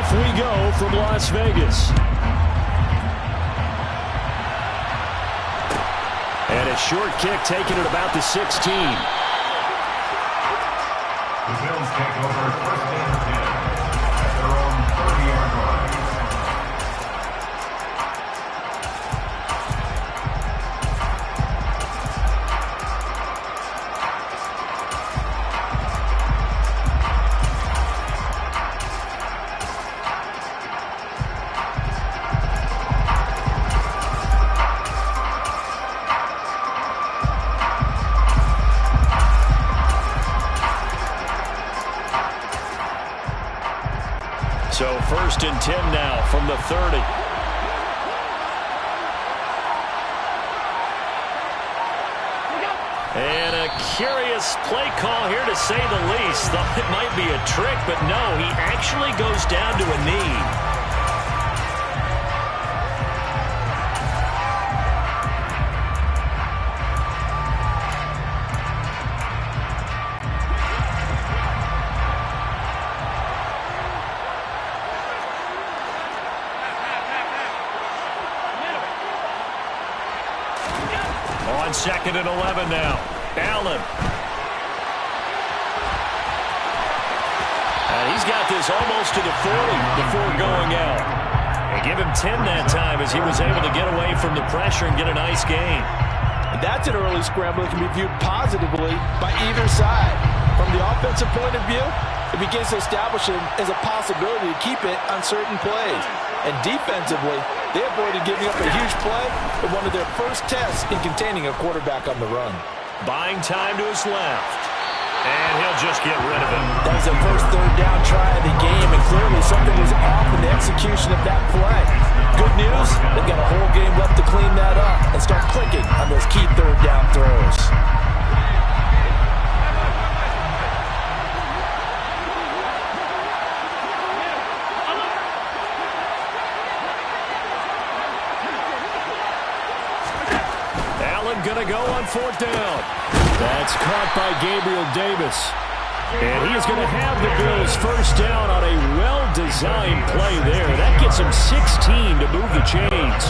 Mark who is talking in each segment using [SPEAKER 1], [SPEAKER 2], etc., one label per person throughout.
[SPEAKER 1] Off we go from Las Vegas. And a short kick taken at about the 16.
[SPEAKER 2] The Bills take over first and 10 at their own 30-yard line.
[SPEAKER 1] So first and 10 now from the 30. And a curious play call here, to say the least. Thought it might be a trick, but no, he actually goes down to a knee. On 2nd and 11 now. Allen. And he's got this almost to the 40 before going out. They give him 10 that time as he was able to get away from the pressure and get a nice gain.
[SPEAKER 3] And that's an early scramble that can be viewed positively by either side. From the offensive point of view, it begins to establish him as a possibility to keep it on certain plays. And defensively, they avoided giving up a huge play in one of their first tests in containing a quarterback on the run.
[SPEAKER 1] Buying time to his left. And he'll just get rid of it.
[SPEAKER 3] That was their first third down try of the game, and clearly something was off in the execution of that play. Good news, they've got a whole game left to clean that up and start clicking on those key third down throws.
[SPEAKER 1] Going to go on 4th down. That's caught by Gabriel Davis. And he is going to have the Bills first down on a well-designed play there. That gets him 16 to move the chains.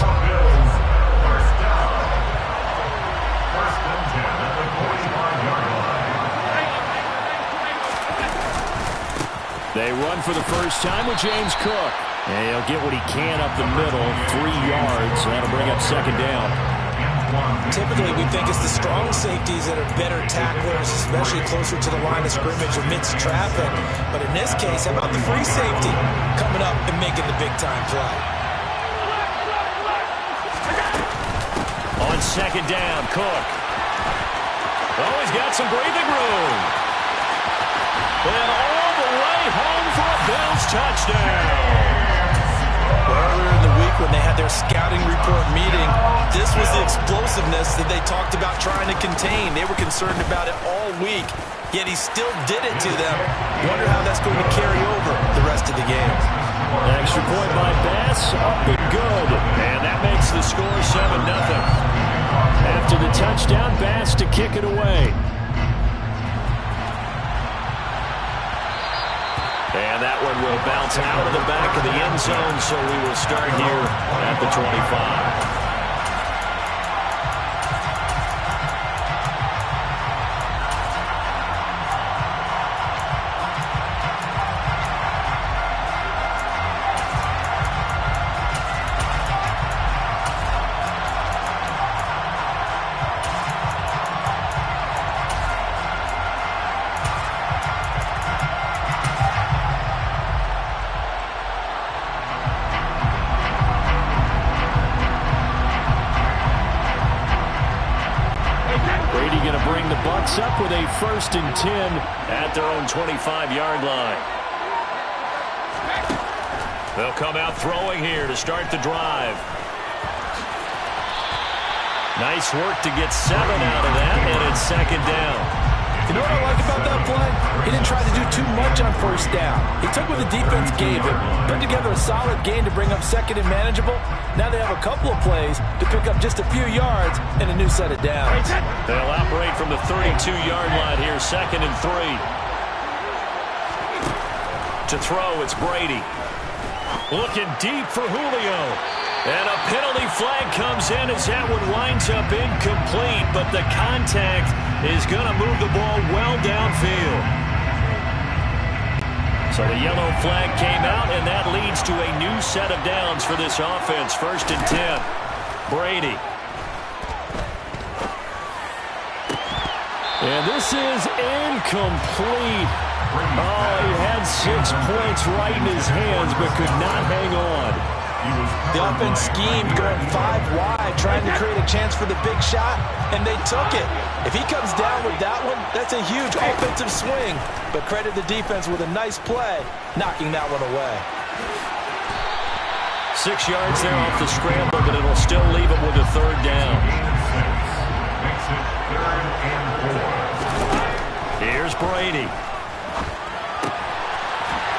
[SPEAKER 1] They run for the first time with James Cook. And he'll get what he can up the middle, 3 yards. That'll bring up 2nd down.
[SPEAKER 4] Typically, we think it's the strong safeties that are better tacklers, especially closer to the line of scrimmage amidst traffic. But in this case, how about the free safety coming up and making the big-time play?
[SPEAKER 1] On 2nd down, Cook. Oh, he's got some breathing room. And all the way home for a Bills touchdown.
[SPEAKER 4] Earlier in the week when they had their scouting report meeting, this was the explosiveness that they talked about trying to contain. They were concerned about it all week, yet he still did it to them. Wonder how that's going to carry over the rest of the game.
[SPEAKER 1] Extra point by Bass, up and good. And that makes the score 7-0. After the touchdown, Bass to kick it away. And that one will bounce out of the back of the end zone, so we will start here at the 25. Up with a 1st and 10 at their own 25-yard line. They'll come out throwing here to start the drive. Nice work to get 7 out of that, and it's 2nd down.
[SPEAKER 3] You know what I like about that play? He didn't try to do too much on 1st down. He took what the defense gave him, put together a solid gain to bring up 2nd and manageable. Now they have a couple of plays to pick up just a few yards and a new set of downs.
[SPEAKER 1] They'll operate from the 32-yard line here, 2nd and 3. To throw, it's Brady. Looking deep for Julio. And a penalty flag comes in as that one winds up incomplete, but the contact is going to move the ball well downfield. So the yellow flag came out, and that leads to a new set of downs for this offense. 1st and 10. Brady. And this is incomplete. Oh, he had 6 points right in his hands, but could not hang on.
[SPEAKER 3] The offense schemed going 5 wide, trying to create a chance for the big shot, and they took it. If he comes down with that one, that's a huge offensive swing. But credit the defense with a nice play, knocking that one away.
[SPEAKER 1] 6 yards there off the scramble, but it'll still leave him with a 3rd down.
[SPEAKER 2] Makes it 3rd and 4.
[SPEAKER 1] Here's Brady.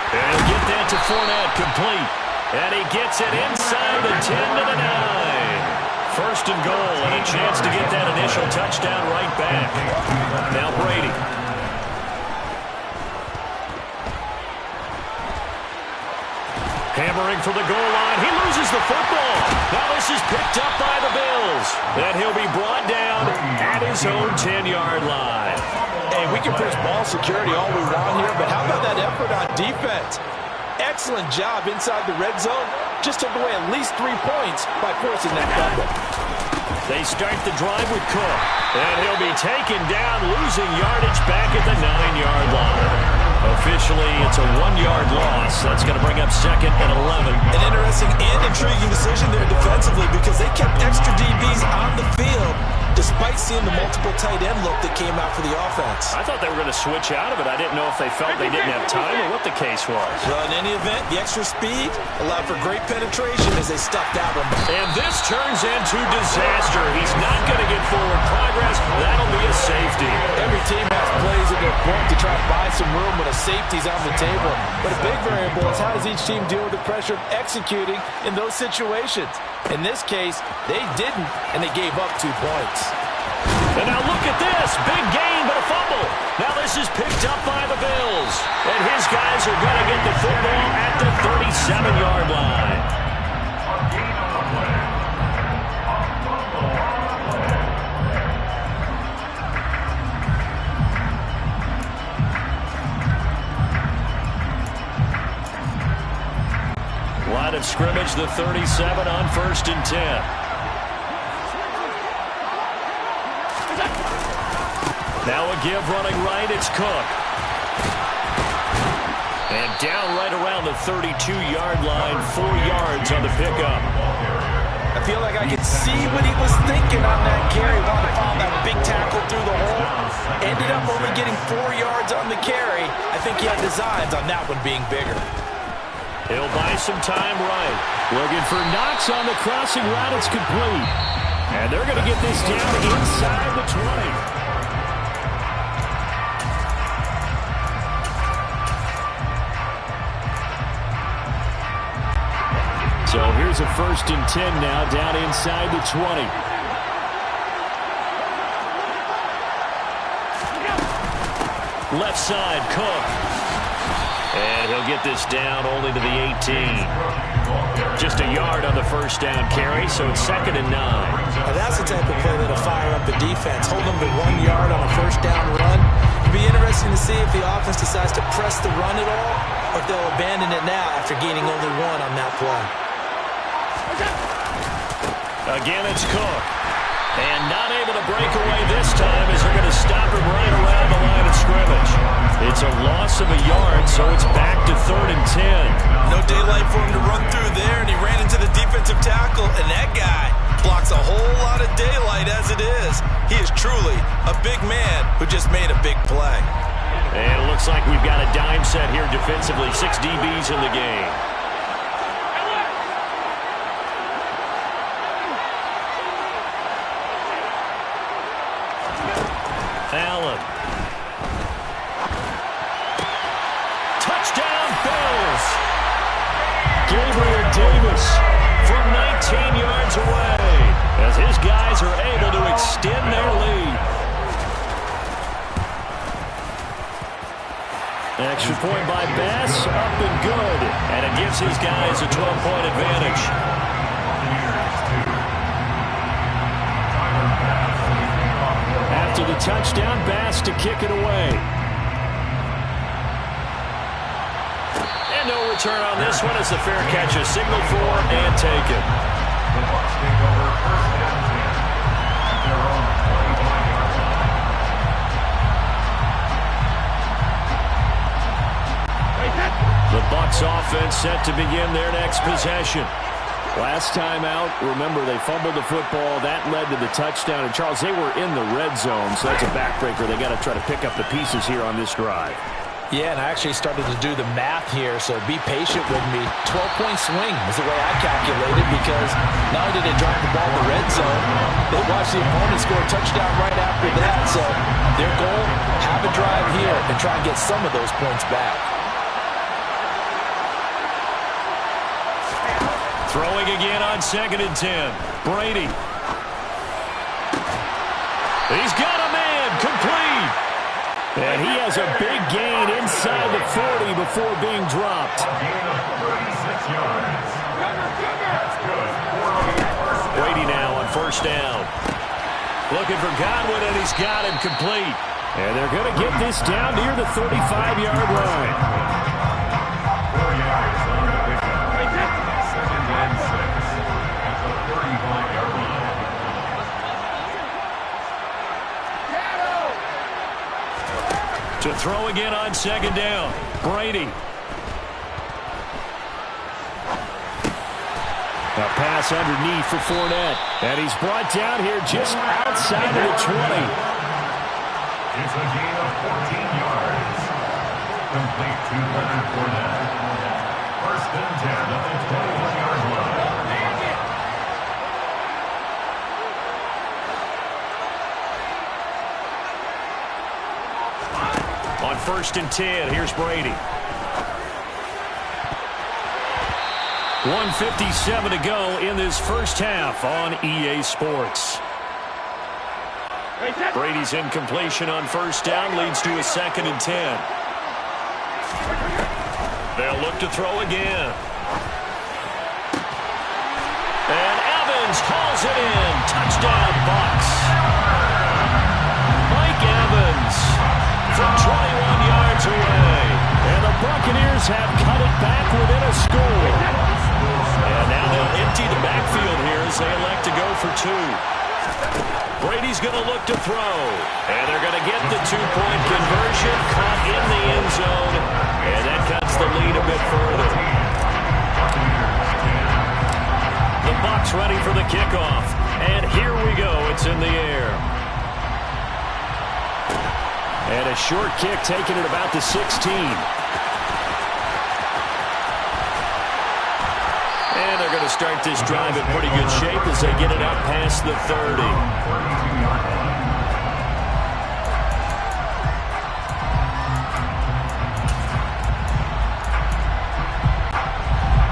[SPEAKER 1] And he'll get that to Fournette, complete. And he gets it inside the 10 to the 9. 1st and goal, and a chance to get that initial touchdown right back. Now Brady. Hammering for the goal line. He loses the football. Now this is picked up by the Bills. And he'll be brought down at his own 10-yard line.
[SPEAKER 3] Hey, we can push ball security all we want here, but how about that effort on defense? Excellent job inside the red zone. Just took away at least 3 points by forcing that fumble.
[SPEAKER 1] They start the drive with Cook. And he'll be taken down, losing yardage back at the 9-yard line. Officially, it's a 1-yard loss. That's going to bring up 2nd and 11.
[SPEAKER 3] An interesting and intriguing decision there defensively because they kept extra DBs on the field despite seeing the multiple tight end look that came out for the offense.
[SPEAKER 1] I thought they were going to switch out of it. I didn't know if they felt they didn't have time or what the case was.
[SPEAKER 3] Well, in any event, the extra speed allowed for great penetration as they stuck that one.
[SPEAKER 1] And this turns into disaster. He's not going to get forward progress. That'll be a safety.
[SPEAKER 3] Every team has plays in their book to try to buy some room when a safety's on the table. But a big variable is how does each team deal with the pressure of executing in those situations. In this case, they didn't, and they gave up 2 points.
[SPEAKER 1] And now look at this. Big gain, but a fumble. Now this is picked up by the Bills. And his guys are going to get the football at the 37-yard line. Line of scrimmage, the 37 on 1st and 10. Now a give running right, it's Cook. And down right around the 32-yard line, 4 yards on the pickup.
[SPEAKER 3] I feel like I could see what he was thinking on that carry. Wanted to follow that big tackle through the hole. Ended up only getting 4 yards on the carry. I think he had designs on that one being bigger.
[SPEAKER 1] He'll buy some time right. Looking for Knox on the crossing route. It's complete. And they're going to get this down inside the 20. So here's a 1st and 10 now, down inside the 20. Left side, Cook. And he'll get this down only to the 18. Just a yard on the 1st down carry, so it's 2nd and 9.
[SPEAKER 3] Now that's the type of play that'll fire up the defense. Hold them to 1 yard on a 1st down run. It'll be interesting to see if the offense decides to press the run at all, or if they'll abandon it now after gaining only 1 on that play.
[SPEAKER 1] Again, it's Cook. And not able to break away this time as they're going to stop him right around the line of scrimmage. It's a loss of a yard, so it's back to 3rd and 10.
[SPEAKER 4] No daylight for him to run through there, and he ran into the defensive tackle, and that guy blocks a whole lot of daylight as it is. He is truly a big man who just made a big play.
[SPEAKER 1] And it looks like we've got a dime set here defensively. 6 DBs in the game. Allen. Touchdown, Bills. Gabriel Davis from 19 yards away as his guys are able to extend their lead. Extra point by Bass, up and good. And it gives his guys a 12-point advantage. After the touchdown, Bass to kick it away. And no return on this one as the fair catch is signaled for and taken.
[SPEAKER 2] The Bucs take over first and 10 at their own 25-yard line.
[SPEAKER 1] The Bucs offense set to begin their next possession. Last time out, remember, they fumbled the football. That led to the touchdown. And, Charles, they were in the red zone, so that's a backbreaker. They got to try to pick up the pieces here on this drive.
[SPEAKER 3] Yeah, and I actually started to do the math here, so be patient with me. 12-point swing is the way I calculated, because not only did they drive the ball in the red zone, they watched the opponent score a touchdown right after that. So their goal, have a drive here and try and get some of those points back.
[SPEAKER 1] Throwing again on 2nd and 10. Brady. He's got a man, complete. And he has a big gain inside the 40 before being dropped.
[SPEAKER 2] A gain of 36 yards. That's good.
[SPEAKER 1] Brady now on 1st down. Looking for Godwin, and he's got him complete. And they're going to get this down near the 35-yard line.
[SPEAKER 2] 4 yards on the pickup. 2nd and 6 at the 35-yard line.
[SPEAKER 1] To throw again on 2nd down. Brady. A pass underneath for Fournette. And he's brought down here just outside of the 20.
[SPEAKER 2] It's a gain of 14 yards. Complete to Leonard Fournette. 1st and 10 at the 21-yard line.
[SPEAKER 1] On 1st and 10, here's Brady. 1:57 to go in this first half on EA Sports. Brady's incompletion on 1st down leads to a 2nd and 10. They'll look to throw again. And Evans hauls it in. Touchdown, Bucs. Mike Evans from 21 yards away. And the Buccaneers have cut it back within a score. And now they'll empty the backfield here as they elect to go for 2. Brady's going to look to throw. And they're going to get the 2-point conversion, caught in the end zone. And that cuts the lead a bit further. The Bucs ready for the kickoff. And here we go. It's in the air. And a short kick taken at about the 16. And they're going to start this drive in pretty good shape as they get it out past the 30.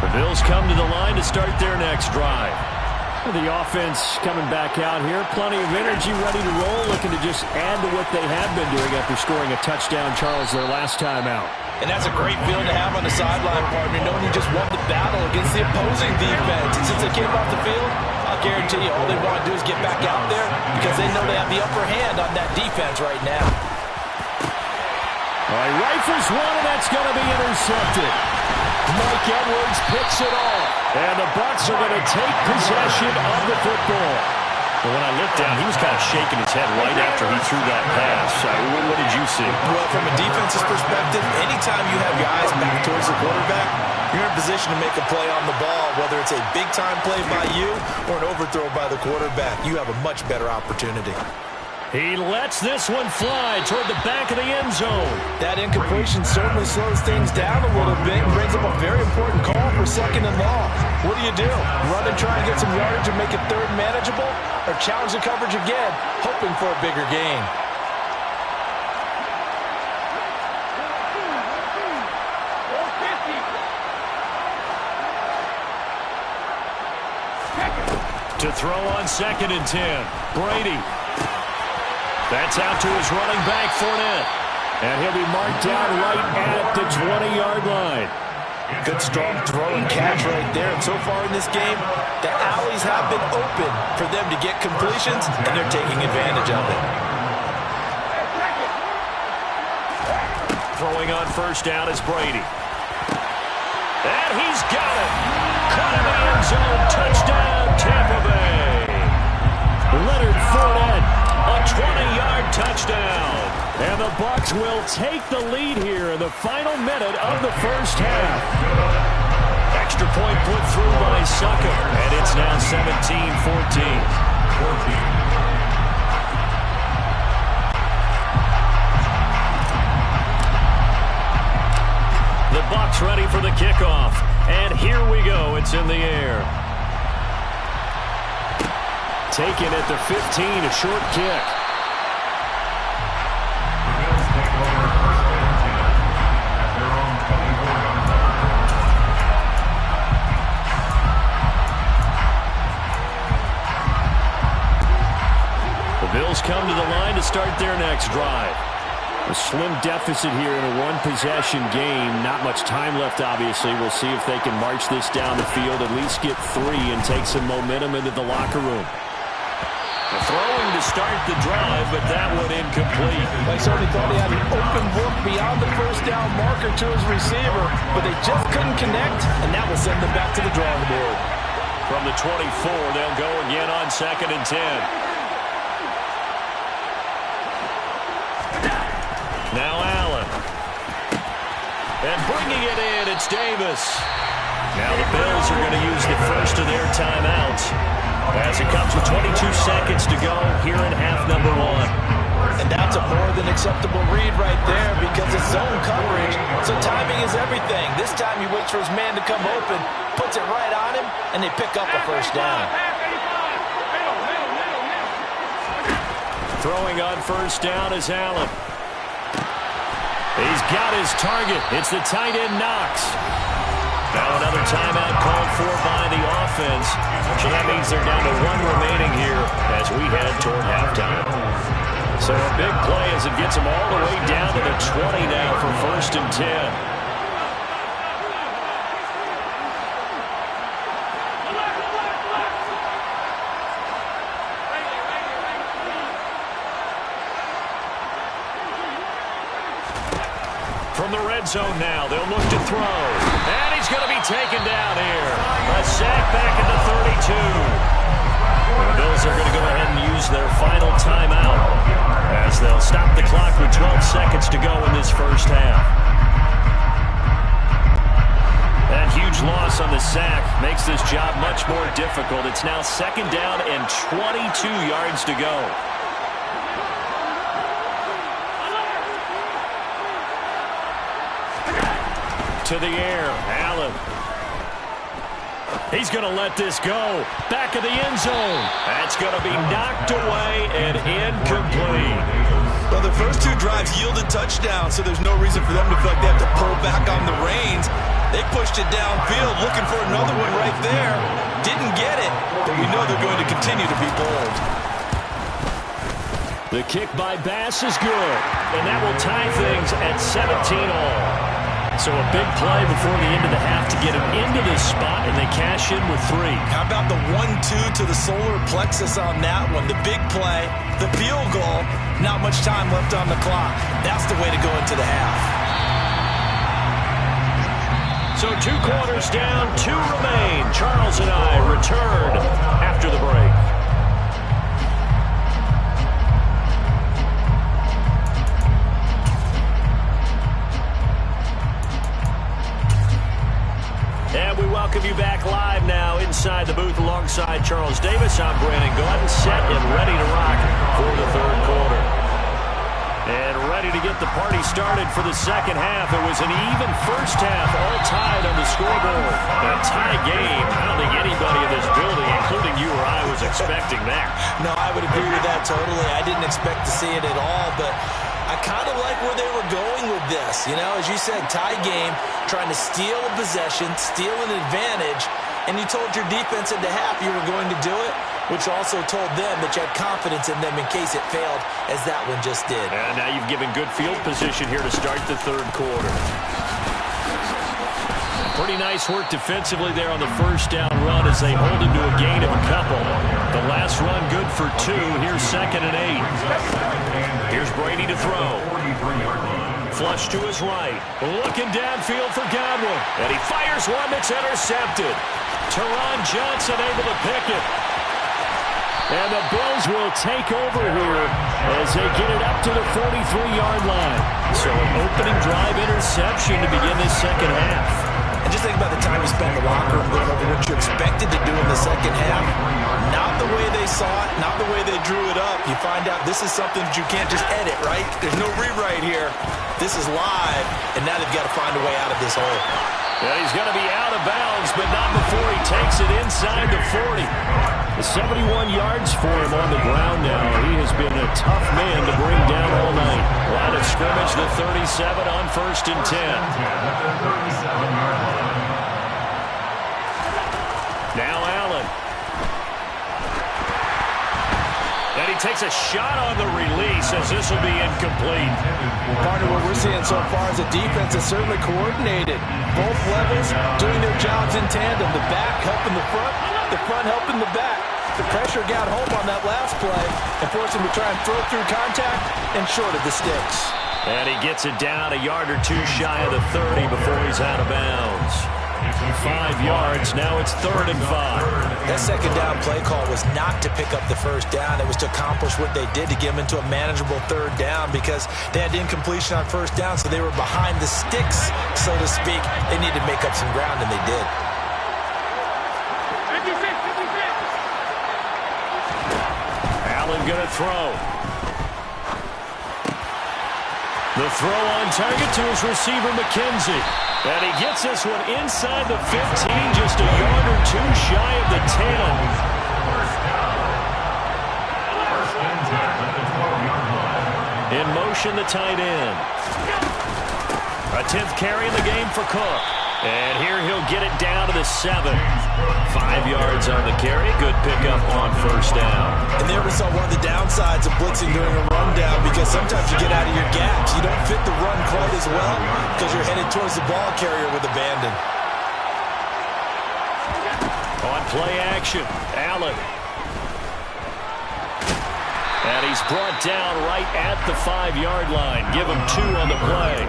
[SPEAKER 1] The Bills come to the line to start their next drive. The offense coming back out here. Plenty of energy, ready to roll, looking to just add to what they have been doing after scoring a touchdown, Charles, their last time out.
[SPEAKER 3] And that's a great feeling to have on the sideline, partner, knowing you just won the battle against the opposing defense. And since they came off the field, I'll guarantee you all they want to do is get back out there because they know they have the upper hand on that defense right now.
[SPEAKER 1] All right, rifles one, and that's going to be intercepted. Mike Edwards picks it off. And the Bucs are going to take possession of the football. Well, when I looked down, he was kind of shaking his head right after he threw that pass. What did you see?
[SPEAKER 3] Well, from a defense's perspective, anytime you have your eyes back towards the quarterback, you're in position to make a play on the ball, whether it's a big-time play by you or an overthrow by the quarterback. You have a much better opportunity.
[SPEAKER 1] He lets this one fly toward the back of the end zone.
[SPEAKER 3] That incompletion certainly slows things down a little bit and brings up a very important call for 2nd and long. What do? Run and try and get some yardage and make it 3rd manageable? Or challenge the coverage again, hoping for a bigger gain?
[SPEAKER 1] To throw on 2nd and 10. Brady. That's out to his running back, Fournette. And he'll be marked down right at the 20-yard line.
[SPEAKER 3] Good strong throw and catch right there. And so far in this game, the alleys have been open for them to get completions, and they're taking advantage of it.
[SPEAKER 1] Throwing on first down is Brady. And he's got it. Caught in the end zone. Touchdown, Tampa Bay. Leonard Fournette, a 20-yard touchdown. And the Bucs will take the lead here in the final minute of the first half. Extra point put through by Succop, and it's now 17-14. The Bucs ready for the kickoff, and here we go. It's in the air. Taken at the 15, a short kick. Bills come to the line to start their next drive. A slim deficit here in a one-possession game. Not much time left, obviously. We'll see if they can march this down the field, at least get 3, and take some momentum into the locker room. Throwing to start the drive, but that one incomplete.
[SPEAKER 3] They certainly thought he had an open look beyond the first down marker to his receiver, but they just couldn't connect, and that will send them back to the drawing board.
[SPEAKER 1] From the 24, they'll go again on 2nd and 10. Now Allen. And bringing it in, it's Davis. Now the Bills are going to use the first of their timeouts as it comes with 22 seconds to go here in half number 1.
[SPEAKER 3] And that's a more than acceptable read right there because it's zone coverage, so timing is everything. This time he waits for his man to come open, puts it right on him, and they pick up a first down.
[SPEAKER 1] Throwing on first down is Allen. He's got his target. It's the tight end, Knox. Now another timeout called for by the offense. So that means they're down to 1 remaining here as we head toward halftime. So a big play as it gets them all the way down to the 20 now for 1st and 10. From the red zone now, they'll look to throw. And he's going to be taken down here. A sack back at the 32. The Bills are going to go ahead and use their final timeout as they'll stop the clock with 12 seconds to go in this first half. That huge loss on the sack makes this job much more difficult. It's now 2nd down and 22 yards to go. To the air, Allen. He's going to let this go. Back of the end zone. That's going to be knocked away and incomplete.
[SPEAKER 4] Well, the first 2 drives yielded touchdowns, so there's no reason for them to feel like they have to pull back on the reins. They pushed it downfield, looking for another one right there. Didn't get it, but we know they're going to continue to be bold.
[SPEAKER 1] The kick by Bass is good, and that will tie things at 17-all. So a big play before the end of the half to get him into this spot, and they cash in with 3.
[SPEAKER 4] How about the 1-2 to the solar plexus on that one? The big play, the field goal, not much time left on the clock. That's the way to go into the half.
[SPEAKER 1] So 2 quarters down, 2 remain. Charles and I return after the break. And we welcome you back live now inside the booth alongside Charles Davis. I'm Brandon Gaudin, set and ready to rock for the 3rd quarter. And ready to get the party started for the second half. It was an even first half, all tied on the scoreboard. A tie game. I don't think anybody in this building, including you or I, was expecting that.
[SPEAKER 3] No, I would agree with that totally. I didn't expect to see it at all, but I kind of like where they were going with this. You know, as you said, tie game, trying to steal a possession, steal an advantage,
[SPEAKER 4] and you told your defense at the half you were going to do it, which also told them that you had confidence in them in case it failed, as that one just did.
[SPEAKER 1] And now you've given good field position here to start the third quarter. Pretty nice work defensively there on the first down run as they hold him to a gain of a couple. The last run good for 2. Here's 2nd and 8. Here's Brady to throw. Flush to his right. Looking downfield for Godwin. And he fires one that's intercepted. Teron Johnson able to pick it. And the Bills will take over here as they get it up to the 43-yard line. So an opening drive interception to begin this second half.
[SPEAKER 4] And just think about the time you spent in the locker room going over what you expected to do in the second half. Not the way they saw it, not the way they drew it up. You find out this is something that you can't just edit, right? There's no rewrite here. This is live, and now they've got to find a way out of this hole.
[SPEAKER 1] Yeah, he's going to be out of bounds, but not before he takes it inside the 40. 71 yards for him on the ground now. He has been a tough man to bring down all night. Line of scrimmage, the 37 on 1st and 10. Now Allen. And he takes a shot on the release as this will be incomplete.
[SPEAKER 3] Part of what we're seeing so far is the defense is certainly coordinated. Both levels doing their jobs in tandem. The back helping the front helping the back. The pressure got home on that last play and forced him to try and throw through contact and short of the sticks.
[SPEAKER 1] And he gets it down a yard or 2 shy of the 30 before he's out of bounds. 5 yards, now it's 3rd and 5.
[SPEAKER 4] That second down play call was not to pick up the first down. It was to accomplish what they did to get them into a manageable 3rd down because they had incompletion on first down, so they were behind the sticks, so to speak. They needed to make up some ground, and they did.
[SPEAKER 1] Allen going to throw. The throw on target to his receiver, McKenzie. And he gets this one inside the 15, just a yard or 2 shy of the 10. In motion, the tight end. A 10th carry in the game for Cook. And here he'll get it down to the 7. 5 yards on the carry. Good pickup on first down.
[SPEAKER 4] And there we saw one of the downsides of blitzing during a rundown because sometimes you get out of your gaps. You don't fit the run quite as well because you're headed towards the ball carrier with abandon.
[SPEAKER 1] On play action, Allen. And he's brought down right at the 5-yard line. Give him 2 on the play.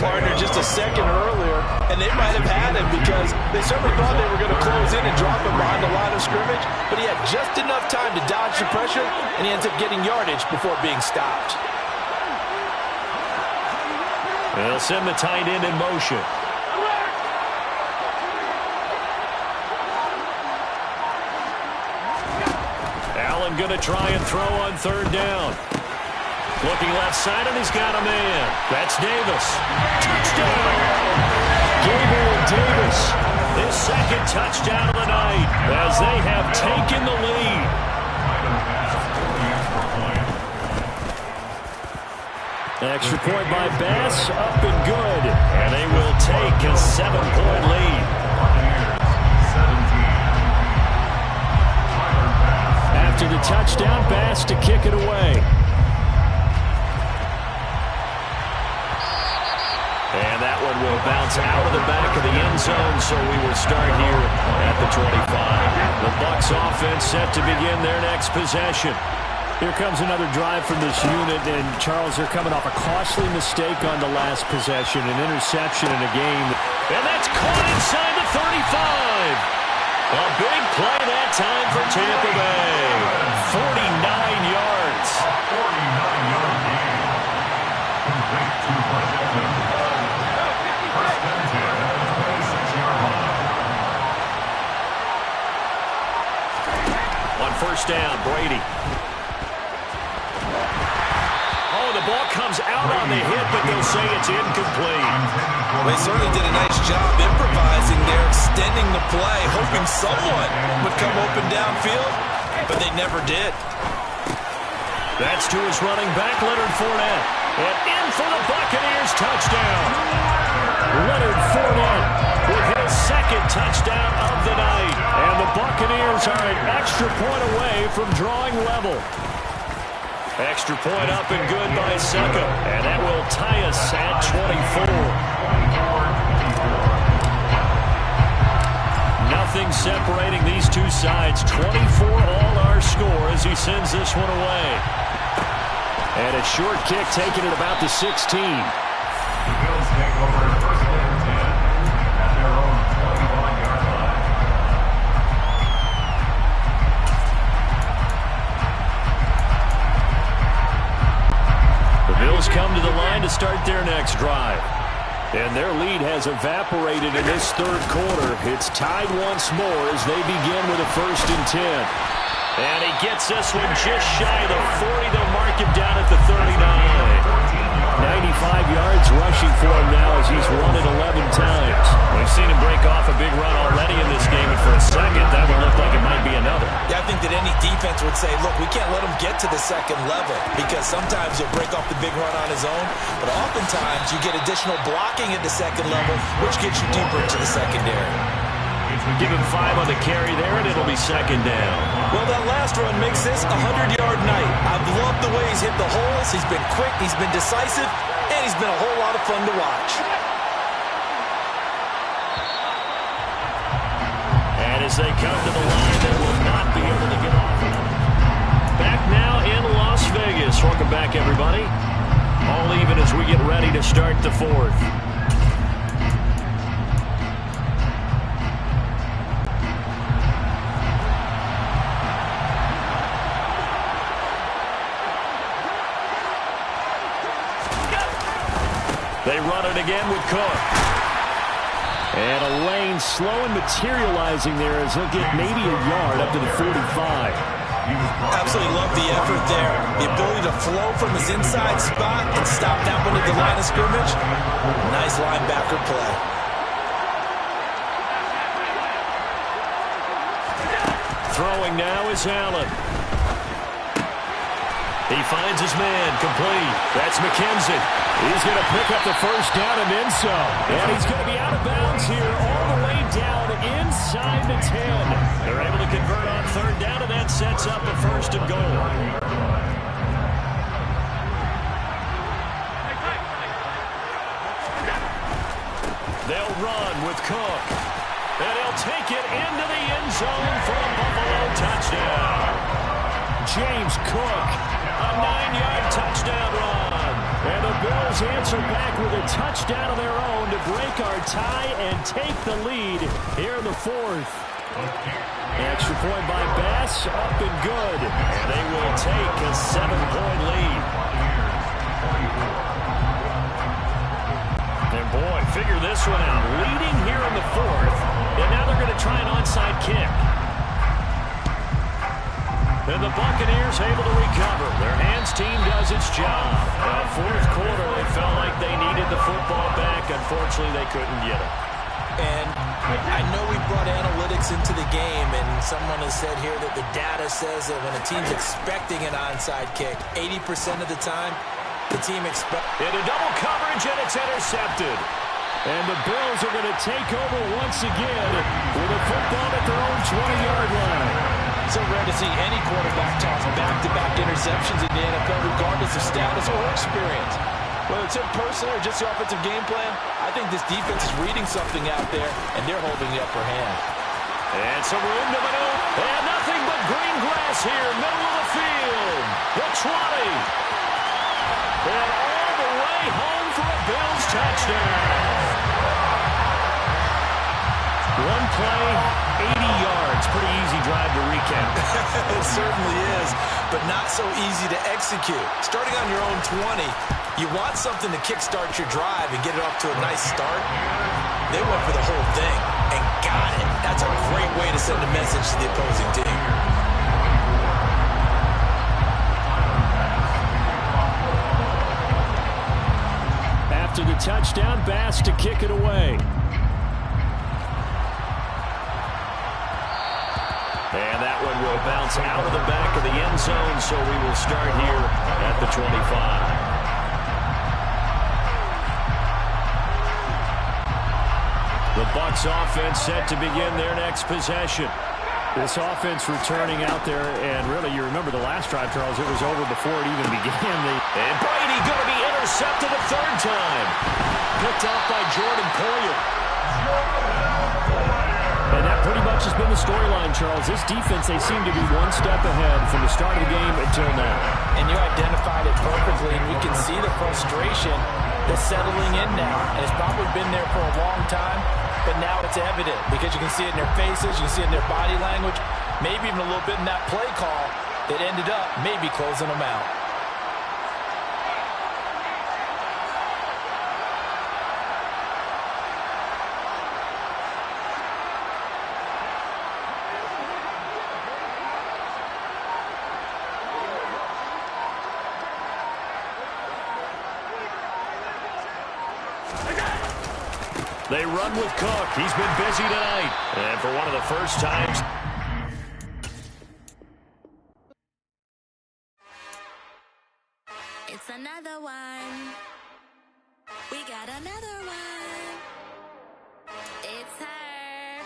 [SPEAKER 3] Partner just a second earlier, and they might have had him because they certainly thought they were going to close in and drop him behind the line of scrimmage, but he had just enough time to dodge the pressure, and he ends up getting yardage before being stopped.
[SPEAKER 1] They'll send the tight end in motion. Allen going to try and throw on 3rd down. Looking left side, and he's got a man. That's Davis. Touchdown! Gabriel Davis, his 2nd touchdown of the night as they have taken the lead. Extra point by Bass, up and good. And they will take a 7-point lead. After the touchdown, Bass to kick it away. And that one will bounce out of the back of the end zone, so we will start here at the 25. The Bucs offense set to begin their next possession. Here comes another drive from this unit, and Charles, they're coming off a costly mistake on the last possession, an interception in a game. And that's caught inside the 35. A big play that time for Tampa Bay. 49 yards.
[SPEAKER 2] 49-yard gain. Complete to Washington.
[SPEAKER 1] On first down, Brady. Oh, the ball comes out on the hit, but they'll say it's incomplete.
[SPEAKER 4] They certainly did a nice job improvising there, extending the play, hoping someone would come open downfield, but they never did.
[SPEAKER 1] That's to his running back, Leonard Fournette. And in for the Buccaneers touchdown. Leonard Fournette with his 2nd second touchdown of the night. And the Buccaneers are an extra point away from drawing level. Extra point up and good by Secca. And that will tie us at 24. Nothing separating these two sides. 24 all our score as he sends this one away. And a short kick taken at about the 16.
[SPEAKER 2] The Bills take over first and 10 at their own 21-yard line.
[SPEAKER 1] The Bills come to the line to start their next drive. And their lead has evaporated in this third quarter. It's tied once more as they begin with a 1st and 10. And he gets this one just shy of the 40. They'll mark him down at the 39. 95 yards rushing for him now as he's run it 11 times. We've seen him break off a big run already in this game, and for a second, that would look like it might be another.
[SPEAKER 4] Yeah, I think that any defense would say, look, we can't let him get to the second level because sometimes he'll break off the big run on his own, but oftentimes you get additional blocking at the second level, which gets you deeper into the secondary.
[SPEAKER 1] Give him 5 on the carry there, and it'll be second down.
[SPEAKER 4] Well, that last run makes this a 100-yard night. I've loved the way he's hit the holes. He's been quick, he's been decisive, and he's been a whole lot of fun to watch.
[SPEAKER 1] And as they come to the line, they will not be able to get off. Back now in Las Vegas. Welcome back, everybody. All even as we get ready to start the 4th. They run it again with Cook. And a lane slow and materializing there as he'll get maybe a yard up to the 45.
[SPEAKER 4] Absolutely love the effort there. The ability to flow from his inside spot and stop that one at the line of scrimmage. Nice linebacker play.
[SPEAKER 1] Throwing now is Allen. He finds his man, complete. That's McKenzie. He's going to pick up the 1st down and then some. And he's going to be out of bounds here all the way down inside the 10. They're able to convert on 3rd down, and that sets up a 1st and goal. They'll run with Cook. And he'll take it into the end zone for a Buffalo touchdown. James Cook, a 9-yard touchdown run. And the Bills answer back with a touchdown of their own to break our tie and take the lead here in the 4th. Extra point by Bass, up and good. And they will take a 7-point lead. And boy, figure this one out. Leading here in the 4th, and now they're going to try an onside kick. And the Buccaneers able to recover. Their hands team does its job. 4th quarter, they felt like they needed the football back. Unfortunately, they couldn't get it.
[SPEAKER 4] And I know we brought analytics into the game, and someone has said here that the data says that when a team's expecting an onside kick, 80% of the time, the team expects.
[SPEAKER 1] Into double coverage, and it's intercepted. And the Bills are going to take over once again with a football at their own 20-yard line.
[SPEAKER 3] So rare to see any quarterback toss back-to-back interceptions in the NFL, regardless of status or experience. Whether it's him personally or just the offensive game plan, I think this defense is reading something out there, and they're holding the upper hand.
[SPEAKER 1] And some room to maneuver. And nothing but green grass here, middle of the field. The 20. And all the way home for a Bills touchdown. One play, 80 yards. Pretty easy drive to recap.
[SPEAKER 4] It certainly is, but not so easy to execute. Starting on your own 20, you want something to kickstart your drive and get it off to a nice start. They went for the whole thing and got it. That's a great way to send a message to the opposing team.
[SPEAKER 1] After the touchdown, Bass to kick it away. And that one will bounce out of the back of the end zone, so we will start here at the 25. The The Bucs offense set to begin their next possession. This offense returning out there, and really, you remember the last drive, Charles, it was over before it even began. And Brady going to be intercepted a third time. Picked off by Jordan Poyer. And that pretty much has been the storyline, Charles. This defense, they seem to be one step ahead from the start of the game until now.
[SPEAKER 3] And you identified it perfectly, and you can see the frustration that's settling in now. And it's probably been there for a long time, but now it's evident because you can see it in their faces, you can see it in their body language, maybe even a little bit in that play call that ended up maybe closing them out.
[SPEAKER 1] They run with Cook. He's been busy tonight. And for one of the first times.
[SPEAKER 5] It's another one. We got another one. It's her.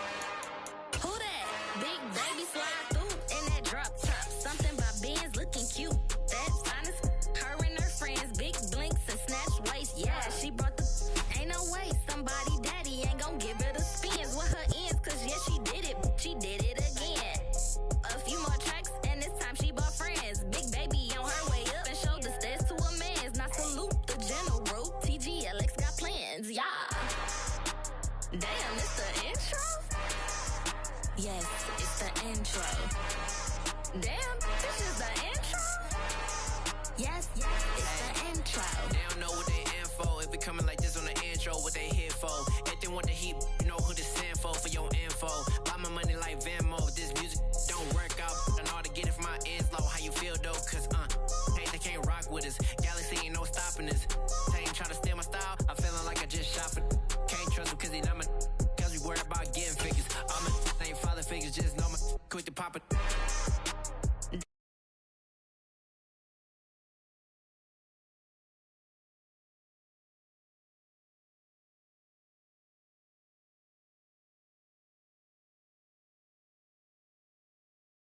[SPEAKER 5] Who that? Big baby slide through in that drop top. Something about Benz looking cute. That's honest. Her and her friends. Big blinks and snatch waist. Yeah, she brought the... Ain't no way somebody daddy ain't gon' give her the spins with her ends, cause yeah, she did it again. A few more tracks and this time she bought friends. Big baby on her way up and showed the stairs to a man's. Now salute the general, TGLX got plans, yeah. Damn, it's the intro? Yes, it's the intro. Damn, this is the intro? Yes, it's the intro.
[SPEAKER 6] They don't know what they in for. If we coming like this on the intro, what they here for? Everything want the heat, you know who to send for your info. Buy my money like Venmo. This music don't work out. I know how to get it from my ends low. How you feel though? Cause hey, they can't rock with us. Galaxy ain't no stopping us. They ain't trying to steal my style. I'm feeling like I just shopping. Can't trust him cause he not my. Cause we worried about getting figures. All my ain't father figures. Just know my quick to pop it.